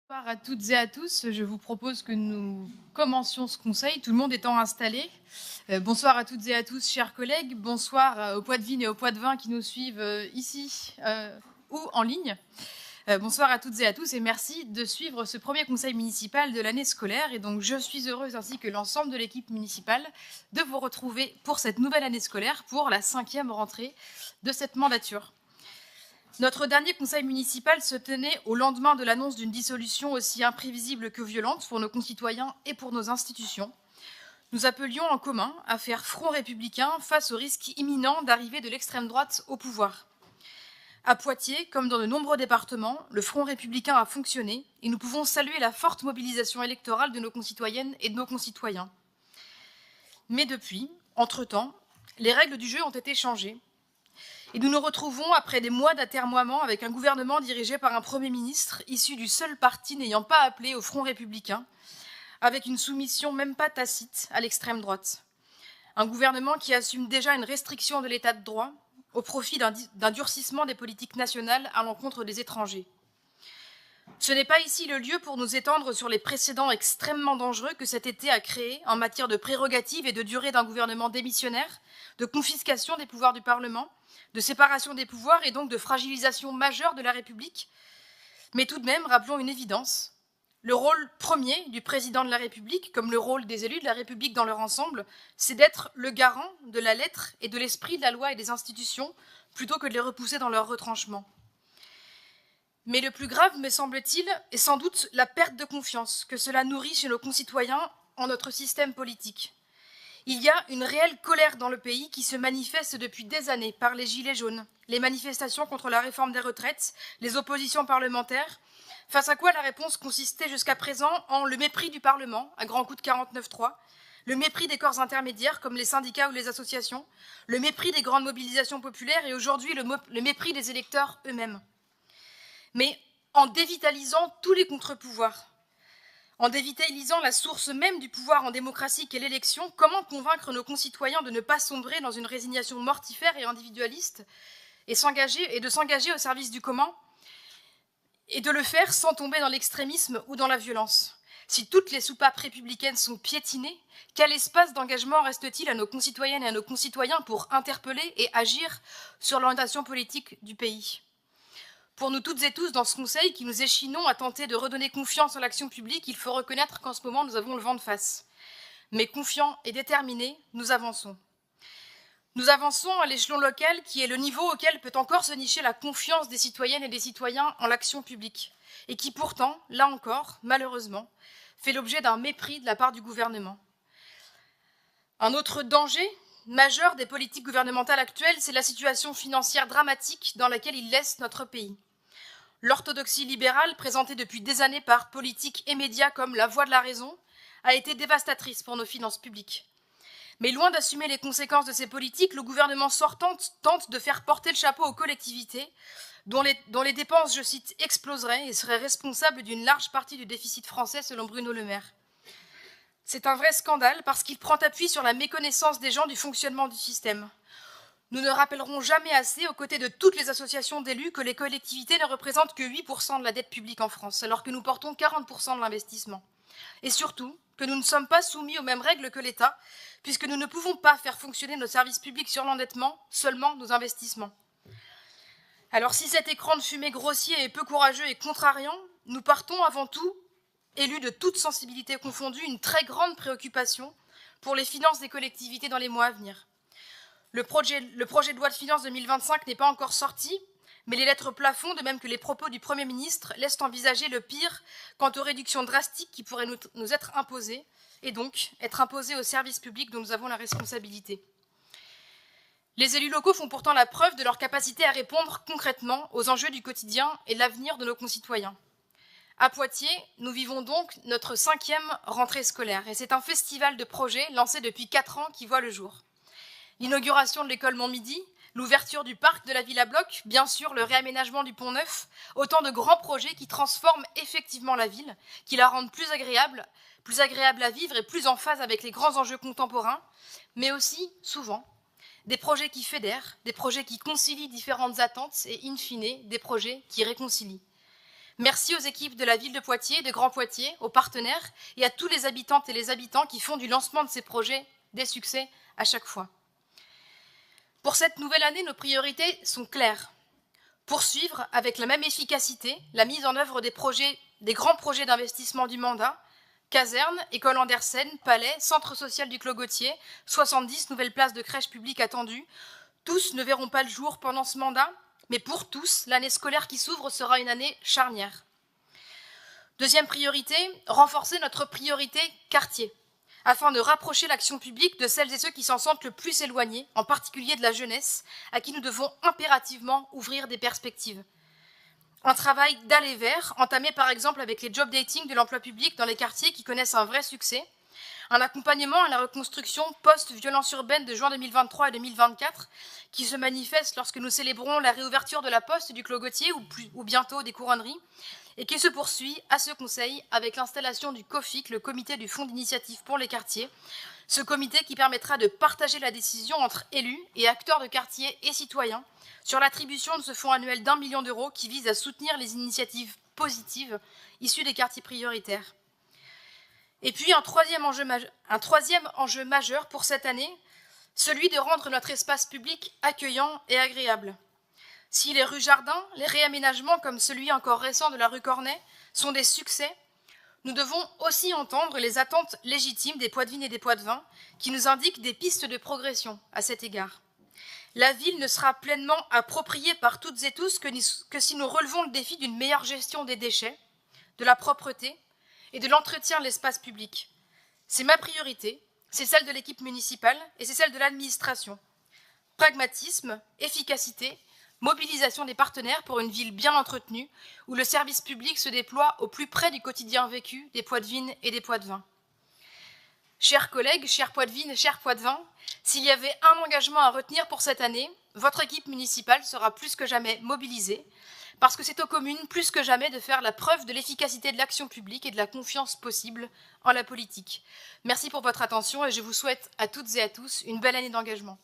Bonsoir à toutes et à tous. Je vous propose que nous commencions ce conseil, tout le monde étant installé. Bonsoir à toutes et à tous, chers collègues. Bonsoir aux Poitevines et aux Poitevins qui nous suivent ici ou en ligne. Bonsoir à toutes et à tous et merci de suivre ce premier conseil municipal de l'année scolaire. Et donc, je suis heureuse, ainsi que l'ensemble de l'équipe municipale, de vous retrouver pour cette nouvelle année scolaire, pour la 5e rentrée de cette mandature. Notre dernier conseil municipal se tenait au lendemain de l'annonce d'une dissolution aussi imprévisible que violente pour nos concitoyens et pour nos institutions. Nous appelions en commun à faire front républicain face au risque imminent d'arrivée de l'extrême droite au pouvoir. À Poitiers, comme dans de nombreux départements, le front républicain a fonctionné et nous pouvons saluer la forte mobilisation électorale de nos concitoyennes et de nos concitoyens. Mais depuis, entre-temps, les règles du jeu ont été changées. Et nous nous retrouvons après des mois d'atermoiement avec un gouvernement dirigé par un Premier ministre issu du seul parti n'ayant pas appelé au front républicain, avec une soumission même pas tacite à l'extrême droite. Un gouvernement qui assume déjà une restriction de l'état de droit au profit d'un durcissement des politiques nationales à l'encontre des étrangers. Ce n'est pas ici le lieu pour nous étendre sur les précédents extrêmement dangereux que cet été a créés en matière de prérogatives et de durée d'un gouvernement démissionnaire, de confiscation des pouvoirs du Parlement, de séparation des pouvoirs et donc de fragilisation majeure de la République. Mais tout de même, rappelons une évidence. Le rôle premier du président de la République, comme le rôle des élus de la République dans leur ensemble, c'est d'être le garant de la lettre et de l'esprit de la loi et des institutions, plutôt que de les repousser dans leur retranchement. Mais le plus grave, me semble-t-il, est sans doute la perte de confiance que cela nourrit chez nos concitoyens en notre système politique. Il y a une réelle colère dans le pays qui se manifeste depuis des années par les gilets jaunes, les manifestations contre la réforme des retraites, les oppositions parlementaires, face à quoi la réponse consistait jusqu'à présent en le mépris du Parlement, à grands coups de 49.3, le mépris des corps intermédiaires comme les syndicats ou les associations, le mépris des grandes mobilisations populaires et aujourd'hui le mépris des électeurs eux-mêmes. Mais en dévitalisant tous les contre-pouvoirs, en dévitalisant la source même du pouvoir en démocratie qu'est l'élection, comment convaincre nos concitoyens de ne pas sombrer dans une résignation mortifère et individualiste et de s'engager au service du commun et de le faire sans tomber dans l'extrémisme ou dans la violence? Si toutes les soupapes républicaines sont piétinées, quel espace d'engagement reste-t-il à nos concitoyennes et à nos concitoyens pour interpeller et agir sur l'orientation politique du pays? Pour nous toutes et tous, dans ce conseil qui nous échinons à tenter de redonner confiance en l'action publique, il faut reconnaître qu'en ce moment, nous avons le vent de face. Mais confiants et déterminés, nous avançons. Nous avançons à l'échelon local qui est le niveau auquel peut encore se nicher la confiance des citoyennes et des citoyens en l'action publique, et qui pourtant, là encore, malheureusement, fait l'objet d'un mépris de la part du gouvernement. Un autre danger majeur des politiques gouvernementales actuelles, c'est la situation financière dramatique dans laquelle il laisse notre pays. L'orthodoxie libérale, présentée depuis des années par politiques et médias comme la voie de la raison, a été dévastatrice pour nos finances publiques. Mais loin d'assumer les conséquences de ces politiques, le gouvernement sortant tente de faire porter le chapeau aux collectivités, dont les dépenses, je cite, exploseraient et seraient responsables d'une large partie du déficit français, selon Bruno Le Maire. C'est un vrai scandale parce qu'il prend appui sur la méconnaissance des gens du fonctionnement du système. Nous ne rappellerons jamais assez, aux côtés de toutes les associations d'élus, que les collectivités ne représentent que 8% de la dette publique en France, alors que nous portons 40% de l'investissement. Et surtout, que nous ne sommes pas soumis aux mêmes règles que l'État, puisque nous ne pouvons pas faire fonctionner nos services publics sur l'endettement, seulement nos investissements. Alors si cet écran de fumée grossier est peu courageux et contrariant, nous partons avant tout, élus de toutes sensibilités confondues, une très grande préoccupation pour les finances des collectivités dans les mois à venir. Le projet de loi de finances 2025 n'est pas encore sorti, mais les lettres plafond, de même que les propos du Premier ministre, laissent envisager le pire quant aux réductions drastiques qui pourraient nous être imposées, et donc être imposées aux services publics dont nous avons la responsabilité. Les élus locaux font pourtant la preuve de leur capacité à répondre concrètement aux enjeux du quotidien et de l'avenir de nos concitoyens. À Poitiers, nous vivons donc notre 5e rentrée scolaire, et c'est un festival de projets lancé depuis 4 ans qui voit le jour. L'inauguration de l'école Montmidi, l'ouverture du parc de la Villa Bloch, bien sûr le réaménagement du Pont-Neuf, autant de grands projets qui transforment effectivement la ville, qui la rendent plus agréable à vivre et plus en phase avec les grands enjeux contemporains, mais aussi, souvent, des projets qui fédèrent, des projets qui concilient différentes attentes et, in fine, des projets qui réconcilient. Merci aux équipes de la ville de Poitiers, de Grand Poitiers, aux partenaires et à tous les habitantes et les habitants qui font du lancement de ces projets des succès à chaque fois. Pour cette nouvelle année, nos priorités sont claires. Poursuivre avec la même efficacité la mise en œuvre des grands projets d'investissement du mandat, caserne, école Andersen, palais, centre social du Clos Gautier, 70 nouvelles places de crèche publique attendues. Tous ne verront pas le jour pendant ce mandat, mais pour tous, l'année scolaire qui s'ouvre sera une année charnière. Deuxième priorité, renforcer notre priorité quartier, afin de rapprocher l'action publique de celles et ceux qui s'en sentent le plus éloignés, en particulier de la jeunesse, à qui nous devons impérativement ouvrir des perspectives. Un travail d'aller vers, entamé par exemple avec les job dating de l'emploi public dans les quartiers qui connaissent un vrai succès, un accompagnement à la reconstruction post-violence urbaine de juin 2023 et 2024 qui se manifeste lorsque nous célébrons la réouverture de la Poste du Clos Gautier ou bientôt des couronneries et qui se poursuit à ce conseil avec l'installation du COFIC, le comité du Fonds d'initiative pour les quartiers, ce comité qui permettra de partager la décision entre élus et acteurs de quartier et citoyens sur l'attribution de ce fonds annuel d'1 million d'euros qui vise à soutenir les initiatives positives issues des quartiers prioritaires. Et puis un troisième enjeu majeur pour cette année, celui de rendre notre espace public accueillant et agréable. Si les rues Jardin, les réaménagements comme celui encore récent de la rue Cornet sont des succès, nous devons aussi entendre les attentes légitimes des Poitevines et des Poitevins qui nous indiquent des pistes de progression à cet égard. La ville ne sera pleinement appropriée par toutes et tous que si nous relevons le défi d'une meilleure gestion des déchets, de la propreté et de l'entretien de l'espace public. C'est ma priorité, c'est celle de l'équipe municipale et c'est celle de l'administration. Pragmatisme, efficacité, mobilisation des partenaires pour une ville bien entretenue où le service public se déploie au plus près du quotidien vécu des Poitevines et des Poitevins. Chers collègues, chers Poitevines et chers Poitevins, s'il y avait un engagement à retenir pour cette année, votre équipe municipale sera plus que jamais mobilisée parce que c'est aux communes plus que jamais de faire la preuve de l'efficacité de l'action publique et de la confiance possible en la politique. Merci pour votre attention et je vous souhaite à toutes et à tous une belle année d'engagement.